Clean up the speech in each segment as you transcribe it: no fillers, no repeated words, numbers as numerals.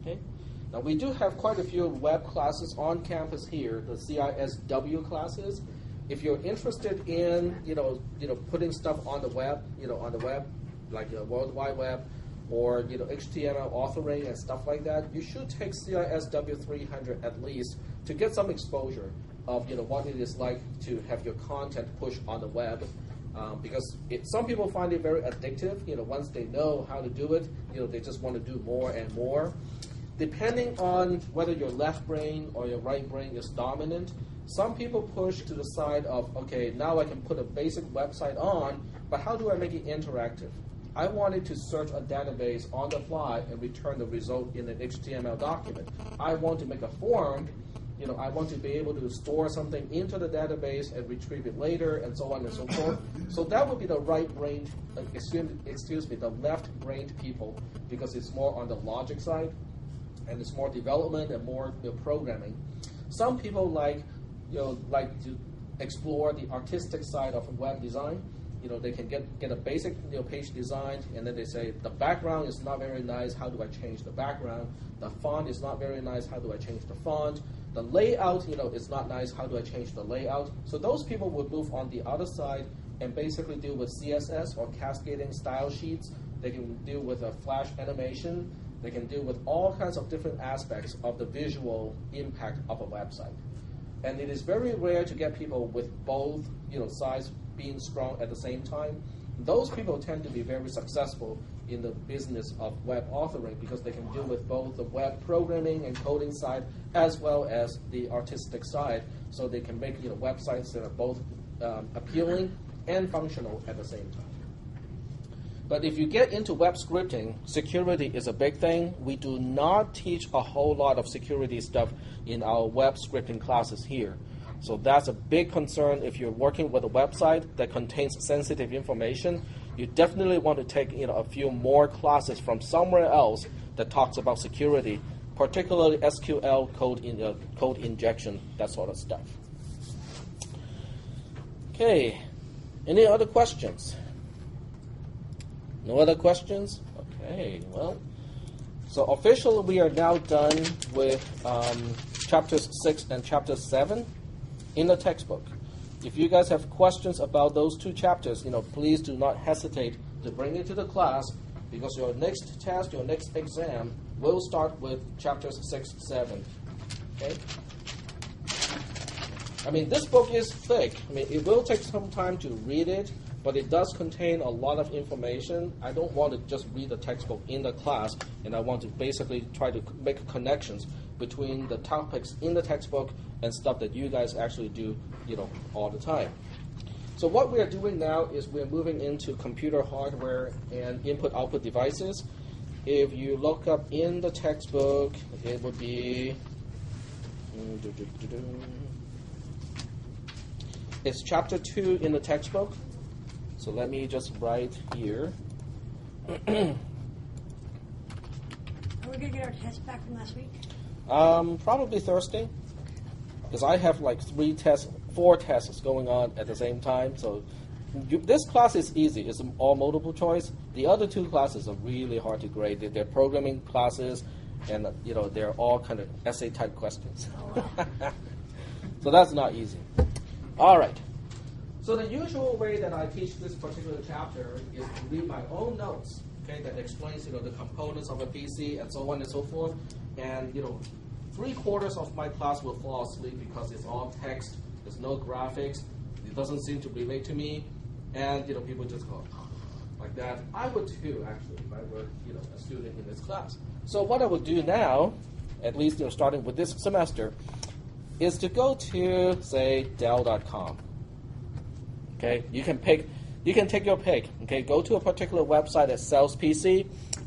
Okay. Now we do have quite a few web classes on campus here, the CISW classes. If you're interested in putting stuff on the web, like World Wide Web, or HTML authoring and stuff like that, you should take CISW 300 at least to get some exposure of what it is like to have your content pushed on the web. Because some people find it very addictive. Once they know how to do it, they just want to do more and more. Depending on whether your left brain or your right brain is dominant, some people push to the side of, okay, now I can put a basic website on, but how do I make it interactive? I wanted to search a database on the fly and return the result in an HTML document. I want to make a form. I want to be able to store something into the database and retrieve it later, and so on and so forth. So that would be the right-brained, the left-brained people, because it's more on the logic side, and it's more development and more programming. Some people like to explore the artistic side of web design. They can get a basic page designed, and then they say the background is not very nice. How do I change the background? The font is not very nice. How do I change the font? The layout, is not nice. How do I change the layout? So those people would move on the other side and basically deal with CSS or cascading style sheets. They can deal with a Flash animation. They can deal with all kinds of different aspects of the visual impact of a website. And it is very rare to get people with both sides being strong at the same time. Those people tend to be very successful in the business of web authoring because they can deal with both the web programming and coding side as well as the artistic side, so they can make websites that are both appealing and functional at the same time. But if you get into web scripting, security is a big thing. We do not teach a whole lot of security stuff in our web scripting classes here. So that's a big concern if you're working with a website that contains sensitive information. You definitely want to take a few more classes from somewhere else that talks about security, particularly SQL code injection, that sort of stuff. Okay, any other questions? No other questions? Okay, well, so officially we are now done with chapters 6 and chapter 7 in the textbook. If you guys have questions about those two chapters, please do not hesitate to bring it to the class, because your next test, your next exam will start with chapters 6, 7. Okay? I mean, this book is thick. I mean, it will take some time to read it, but it does contain a lot of information. I don't want to just read the textbook in the class, and I want to basically try to make connections between the topics in the textbook and stuff that you guys actually do, all the time. So what we are doing now is we're moving into computer hardware and input-output devices. If you look up in the textbook, it would be, it's chapter 2 in the textbook. So let me just write here. Are we going to get our tests back from last week? Probably Thursday, because I have like 4 tests going on at the same time. So this class is easy. It's all multiple choice. The other 2 classes are really hard to grade. They're programming classes, and they're all kind of essay type questions. Oh, wow. So that's not easy. All right. So the usual way that I teach this particular chapter is to read my own notes, okay, that explains the components of a PC and so on and so forth. And 3/4 of my class will fall asleep because it's all text. There's no graphics. It doesn't seem to relate to me, and people just go like that. I would too, actually, if I were a student in this class. So what I would do now, at least starting with this semester, is to go to say Dell.com. Okay, you can take your pick. Okay, go to a particular website that sells PC,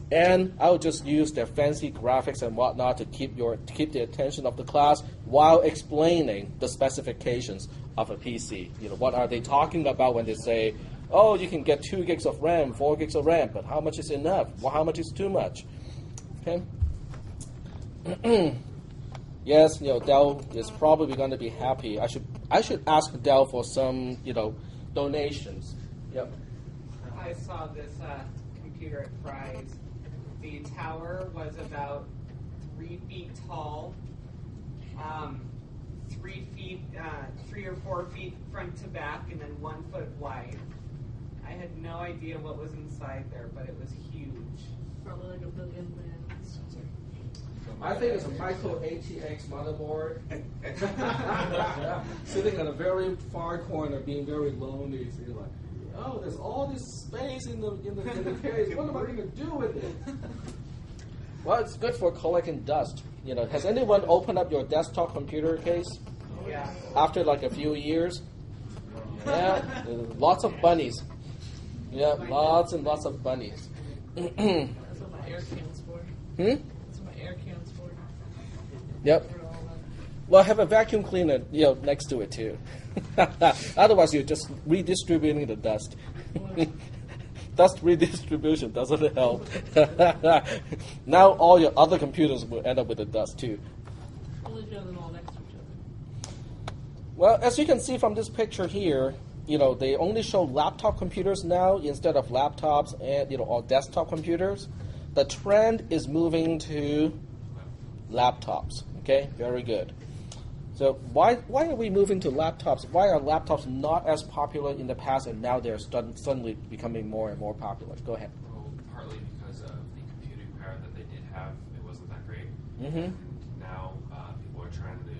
and I'll just use their fancy graphics and whatnot to keep the attention of the class while explaining the specifications of a PC. What are they talking about when they say, oh, you can get 2 gigs of RAM, 4 gigs of RAM, but how much is enough? Well, how much is too much? Okay. Yes, Dell is probably going to be happy. I should ask Dell for some, donations. Yep. I saw this computer at Fry's. The tower was about 3 feet tall, 3 or 4 feet front to back, and then 1 foot wide. I had no idea what was inside there, but it was huge. Probably like 1 billion bands. I think it's a micro ATX motherboard sitting in a very far corner, being very lonely. So you're like, oh, there's all this space in the case. What am I going to do with it? Well, it's good for collecting dust. Has anyone opened up your desktop computer case? Yeah. After like a few years? Yeah, lots of bunnies. Yeah, lots and lots of bunnies. That's what my air can's for. That's what my air can's for. Yep. Well, have a vacuum cleaner, next to it too. Otherwise, you're just redistributing the dust. Dust redistribution doesn't help. Now all your other computers will end up with the dust too. Only if you have them all next to each other. Well, as you can see from this picture here, they only show laptop computers now instead of laptops and or desktop computers. The trend is moving to laptops. Okay, very good. So why are we moving to laptops? Why are laptops not as popular in the past and now they're suddenly becoming more and more popular? Go ahead. Well, partly because of the computing power that they did have, it wasn't that great. Mm-hmm. Now people are trying to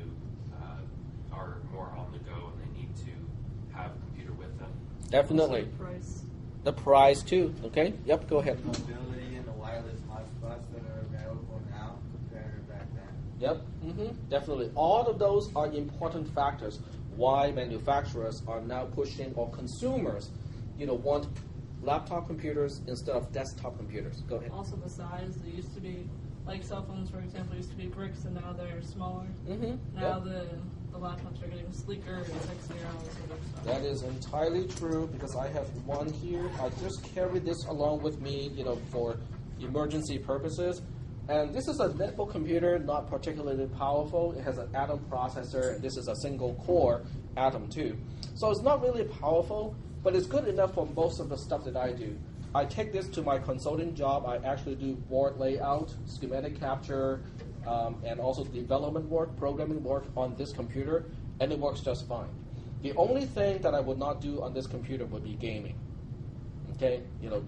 are more on the go and they need to have a computer with them. Definitely. Also the price. The price too. Okay. Yep. Go ahead. Mobility and the wireless hotspots that are available now compared to back then. Yep. Mm-hmm. Definitely. All of those are important factors why manufacturers are now pushing, or consumers, want laptop computers instead of desktop computers. Go ahead. Also the size. They used to be, like cell phones, for example, used to be bricks, and now they're smaller. Mm-hmm. Now Yep. the laptops are getting sleeker and sexier and all this sort of stuff. That is entirely true because I have one here. I just carry this along with me, for emergency purposes. And this is a netbook computer, not particularly powerful. It has an Atom processor, and this is a single core Atom too. So it's not really powerful, but it's good enough for most of the stuff that I do. I take this to my consulting job. I actually do board layout, schematic capture, and also development work, programming work on this computer, and it works just fine. The only thing that I would not do on this computer would be gaming. Okay,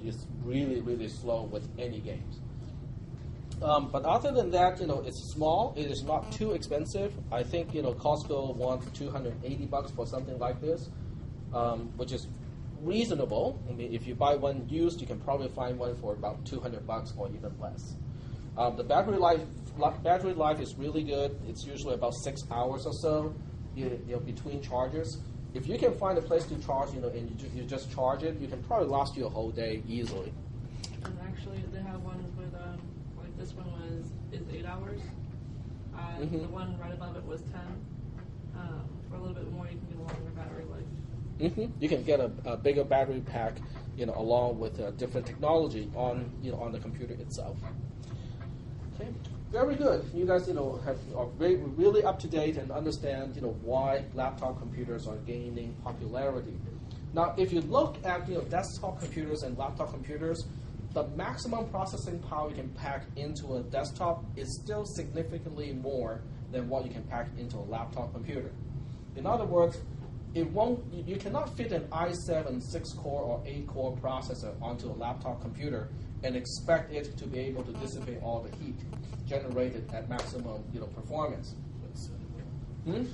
it's really, really slow with any games. But other than that, it's small. It is not too expensive. I think, Costco wants $280 for something like this, which is reasonable. I mean, if you buy one used, you can probably find one for about $200 or even less. The battery life is really good. It's usually about 6 hours or so, between charges. If you can find a place to charge, and you just charge it, you can probably last you a whole day easily. And actually, they have ones with, like this one is 8 hours. Mm-hmm. The one right above it was 10. For a little bit more, you can get a longer battery life. Mm-hmm. You can get a bigger battery pack, along with different technology on the computer itself. Okay, very good. You guys, are really up to date and understand, why laptop computers are gaining popularity. Now, if you look at desktop computers and laptop computers, the maximum processing power you can pack into a desktop is still significantly more than what you can pack into a laptop computer. In other words, you cannot fit an i7 6-core or 8-core processor onto a laptop computer and expect it to be able to dissipate all the heat generated at maximum performance. Soon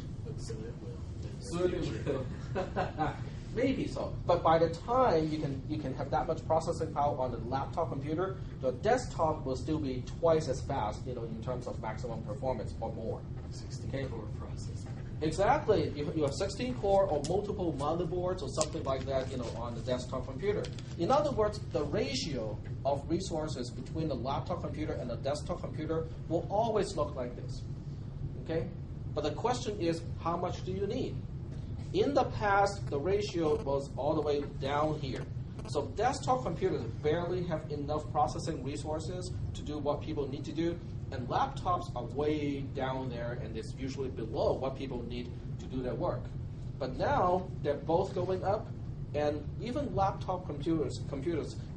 it will. Maybe so, but by the time you can have that much processing power on the laptop computer, the desktop will still be twice as fast, in terms of maximum performance or more. 16-core processor. Exactly. You have 16 core or multiple motherboards or something like that, on the desktop computer. In other words, the ratio of resources between the laptop computer and the desktop computer will always look like this. Okay? But the question is, how much do you need? In the past, the ratio was all the way down here. So desktop computers barely have enough processing resources to do what people need to do, and laptops are way down there, and it's usually below what people need to do their work. But now, they're both going up, and even laptop computers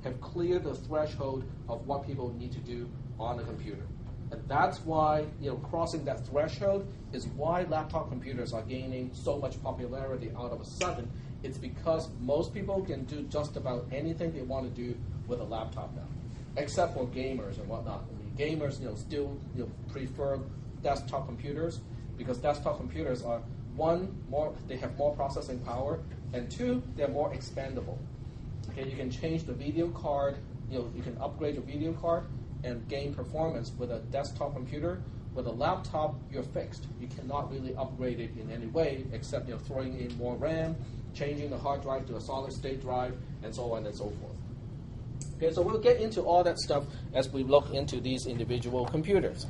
have cleared the threshold of what people need to do on a computer. And that's why, crossing that threshold is why laptop computers are gaining so much popularity out of a sudden. It's because most people can do just about anything they want to do with a laptop now, except for gamers and whatnot. I mean, gamers, still prefer desktop computers because desktop computers are they have more processing power, and two, they're more expandable. Okay, you can change the video card. You can upgrade your video card and gain performance with a desktop computer. With a laptop, you're fixed. You cannot really upgrade it in any way except throwing in more RAM, changing the hard drive to a solid-state drive, and so on and so forth. Okay, so we'll get into all that stuff as we look into these individual computers.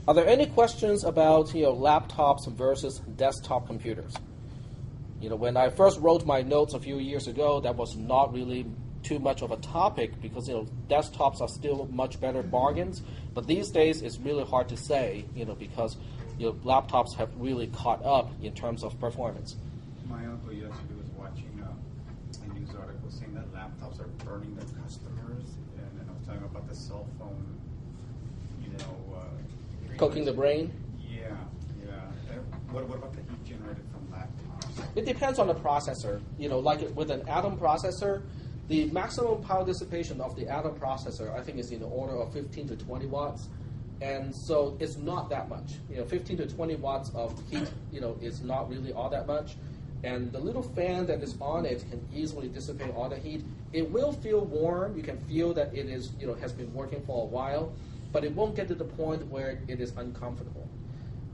Are there any questions about laptops versus desktop computers? When I first wrote my notes a few years ago, that was not really too much of a topic because desktops are still much better bargains. But these days, it's really hard to say, because laptops have really caught up in terms of performance. My uncle yesterday was watching a news article saying that laptops are burning their customers, and then I was talking about the cell phone, Cooking the brain? Yeah. What about the heat generated from laptops? It depends on the processor. Like with an Atom processor, the maximum power dissipation of the Atom processor, I think, is in the order of 15 to 20 watts. And so it's not that much. 15 to 20 watts of heat, is not really all that much. And the little fan that is on it can easily dissipate all the heat. It will feel warm. You can feel that it is, has been working for a while, but it won't get to the point where it is uncomfortable.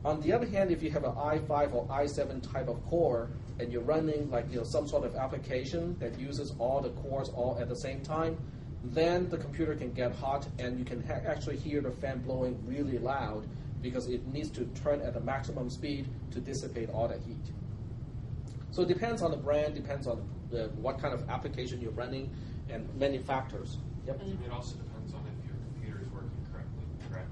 On the other hand, if you have an i5 or i7 type of core and you're running some sort of application that uses all the cores all at the same time, then the computer can get hot and you can actually hear the fan blowing really loud because it needs to turn at the maximum speed to dissipate all that heat. So it depends on the brand, depends on what kind of application you're running, and many factors. Yep. It also depends on if your computer is working correctly, correct?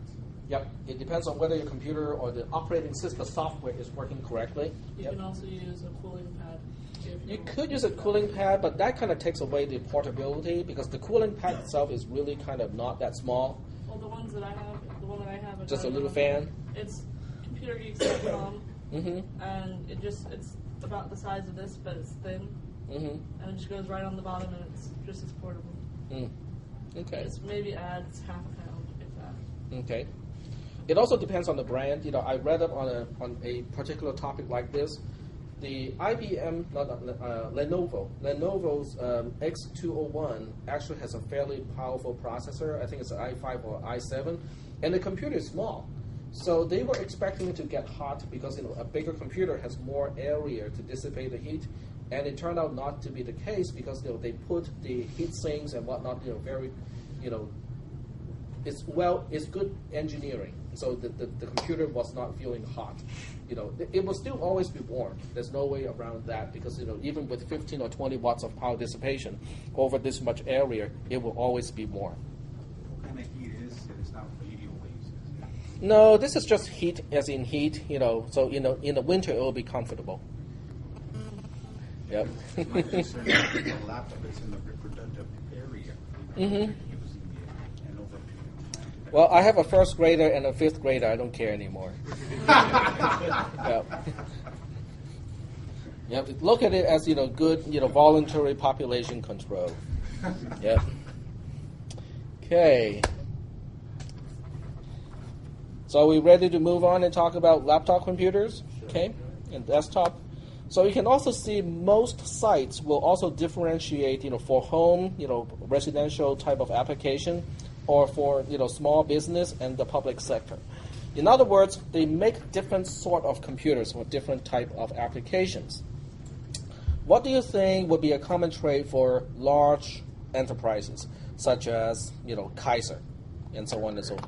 Yep. It depends on whether your computer or the operating system software is working correctly. You can also use a cooling pad. You could use a cooling pad, but that kind of takes away the portability because the cooling pad itself is really kind of not that small. Well, the one that I have, Just a little fan. It's computergeeks.com, Mm-hmm. and it's about the size of this, but it's thin, Mm-hmm. and it just goes right on the bottom, and it's just as portable. Mm. Okay. It maybe adds half a pound, if that. Okay. It also depends on the brand. I read up on a particular topic like this. The IBM, Lenovo's X201 actually has a fairly powerful processor. I think it's an i5 or i7, and the computer is small. So they were expecting it to get hot because a bigger computer has more area to dissipate the heat, and it turned out not to be the case because they put the heat sinks and whatnot, very, it's good engineering. So the computer was not feeling hot. It will still always be warm. There's no way around that because even with 15 or 20 watts of power dissipation over this much area, it will always be warm. What kind of heat is it? It's not radio waves, is it? No, this is just heat, as in heat. So in the winter it will be comfortable. Yep. My concern is the laptop is in the reproductive area. Mm-hmm. Using it and over a period of time. Well, I have a first grader and a fifth grader. I don't care anymore. Yep. Yep. Look at it as good voluntary population control. Yep. Okay. So are we ready to move on and talk about laptop computers? Okay, and desktop. So you can also see most sites will also differentiate, for home, residential type of application, or for small business and the public sector. In other words, they make different sort of computers for different type of applications. What do you think would be a common trait for large enterprises, such as Kaiser, and so on and so forth?